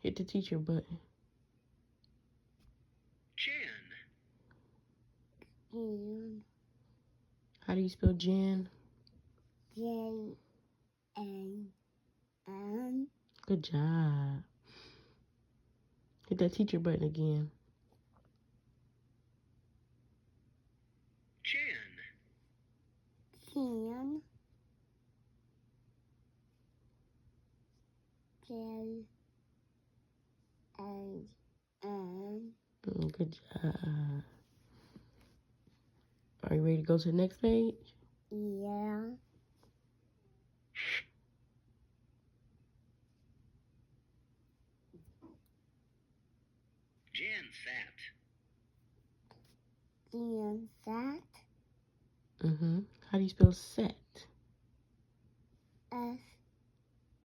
Hit the teacher button. Jan. How do you spell Jan? J-A-N. Good job. Hit that teacher button again. Jan. Jan. J-A-N. Good job. Are you ready to go to the next page? Yeah. Jan sat. Jan sat. How do you spell set? S